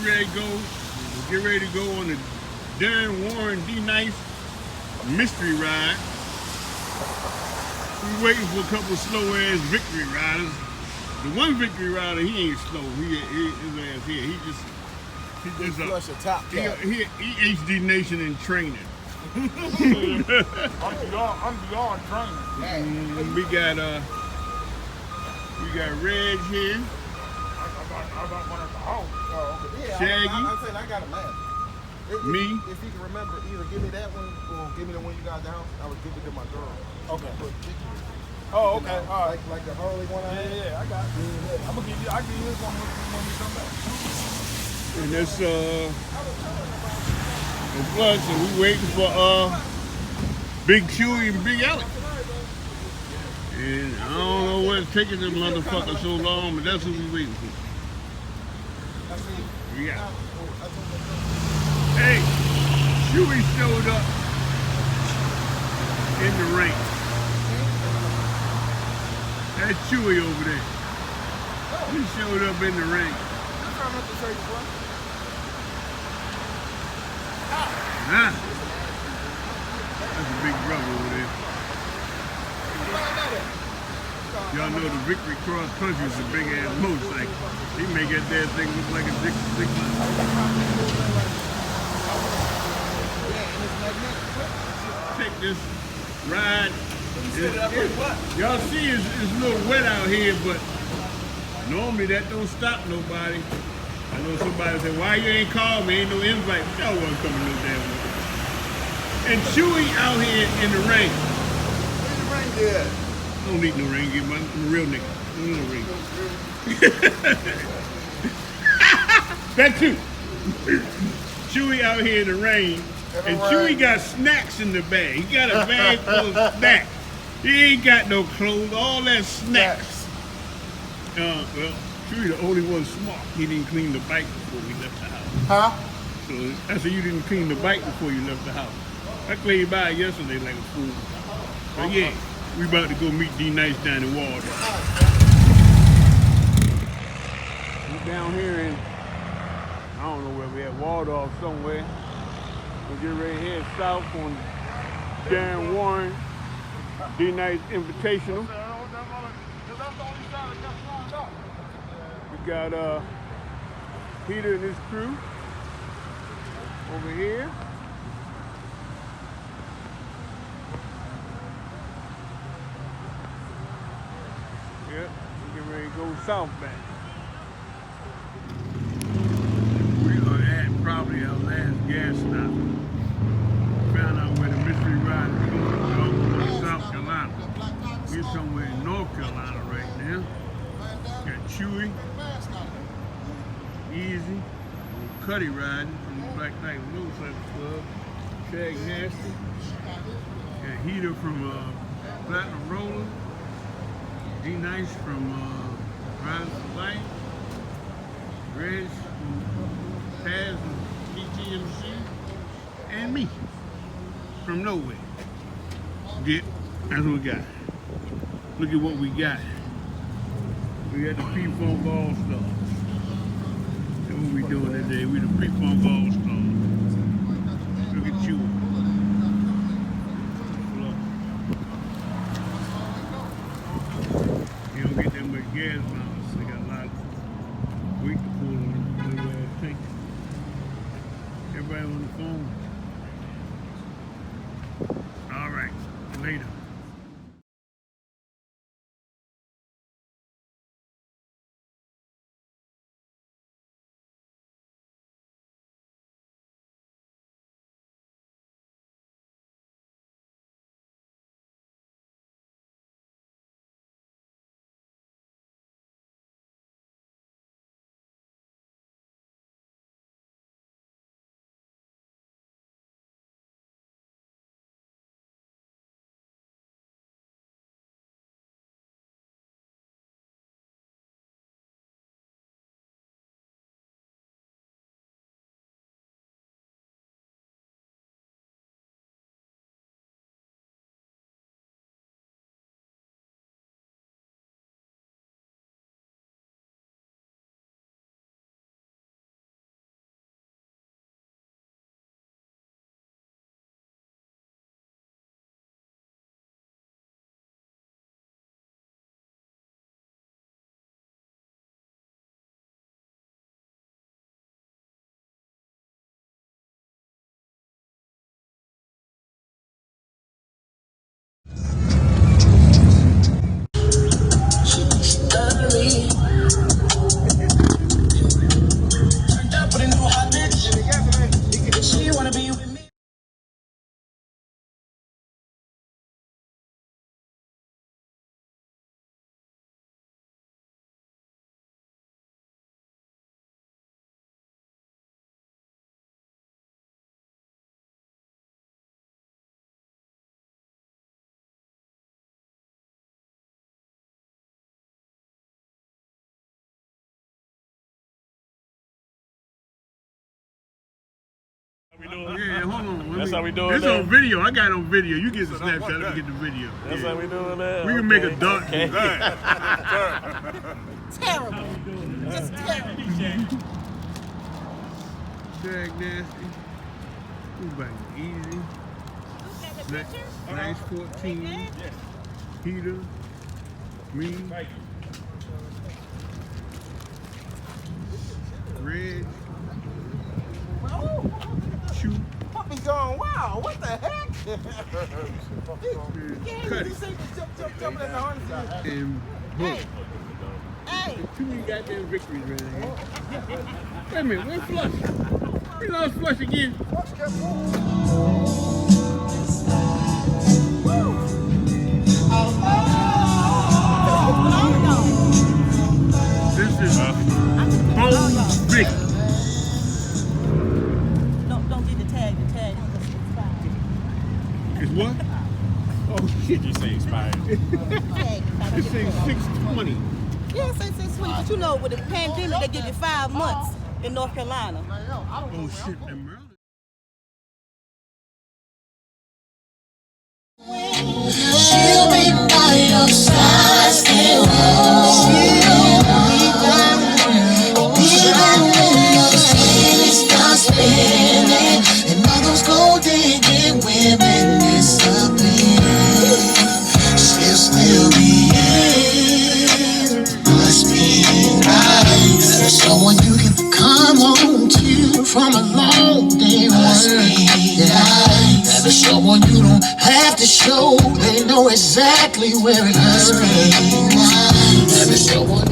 ready to go. We'll get ready to go on the Darren Warren D Nice mystery ride. We're waiting for a couple of slow ass victory riders. The one victory rider, he ain't slow. His ass here. He just flush a top cap. He HD Nation in training. I'm beyond training. We got Reg here. I got one at the house. Oh, okay. Yeah, Shaggy. I'm saying I got a last. Me. If you can remember, either give me that one or give me the one you got at the house. I would give it to my girl. Okay. Oh, okay. All right. Like the Harley one. Yeah, I got it. I'll give you this one when we come back. And that's and plus, and we waiting for Big Chewy and Big Alex. And I don't know what's taking this motherfucker so long, but that's what we waiting for. Yeah. Hey, Chewy showed up in the rain. That's Chewy over there. He showed up in the rain. Huh? That's a big brother over there. Y'all know the Victory Cross Country is a big ass motorcycle. He make that damn thing look like a six months. Take this ride. Y'all see it's a little wet out here, but normally that don't stop nobody. I know somebody said, why you ain't called me? Ain't no invite. Y'all wasn't coming no damn way. And Chewy out here in the rain. In the rain, yeah. I don't need no rain, I'm a real nigga. I don't need no rain. That too. Chewy out here in the rain. And Chewy got snacks in the bag. He got a bag full of snacks. He ain't got no clothes, all that snacks. Well, Chewy the only one smart. He didn't clean the bike before we left the house. Huh? So I said, you didn't clean the bike before you left the house. I cleaned by it yesterday like a fool. But yeah, we about to go meet D Nice down in Waldorf. We down here in, I don't know where we at, Waldorf somewhere. We'll get ready to head south on Darren Warren D Nice Invitational. We got Peter and his crew over here. Yep, we get ready to go southbound. We are at probably our last gas stop. Found out where the mystery ride is going to South Carolina. We're somewhere in North Carolina right now. Got Chewy, Easy, Cuddy riding from the Black Knight Motorcycle Club, Shag Nasty, got Heater from Platinum Roller, D Nice from Riders for Life, Reg from Taz and DTMC, and me from nowhere. Yeah, that's what we got. Look at what we got. We got the P-Funk All Stars. That's what we doing today. We the P-Funk All Stars. Look at you. You don't get that much gas mileage. They got a lot of weight to pull on the little ass tank. Everybody on the phone. All right, later. We doing. Yeah, hold on. That's how we doing This that? on video. I got it on video. You get the Snapchat. Let me get the video. That's Yeah. how we doing that. We can make a dark. Okay. Terrible. Just terrible. Shag Nasty. Who's back? Easy. Nice 14. Heater. Me. Red. Shoot. Puppy gone wild. What the heck? Yeah, Cut you it. see Jumping in the harness. And boom. Hey, Too many goddamn victories right here. Wait a minute, where's Flush? We lost Flush again. This is Bones Vic. don't get the tag. The tag Is what? Oh shit. You say expired. It says 620. Yeah, it says 620, but you know, with the pandemic, they give you 5 months in North Carolina. Oh shit, in Maryland. She'll be by your side still. She'll be there. Even when your spirit starts spinning and all those gold digging women disappear, she'll still be here. Must be right. There's someone you can come home to from a long day work. There's someone you don't have to show. They know exactly where it hurts. There's someone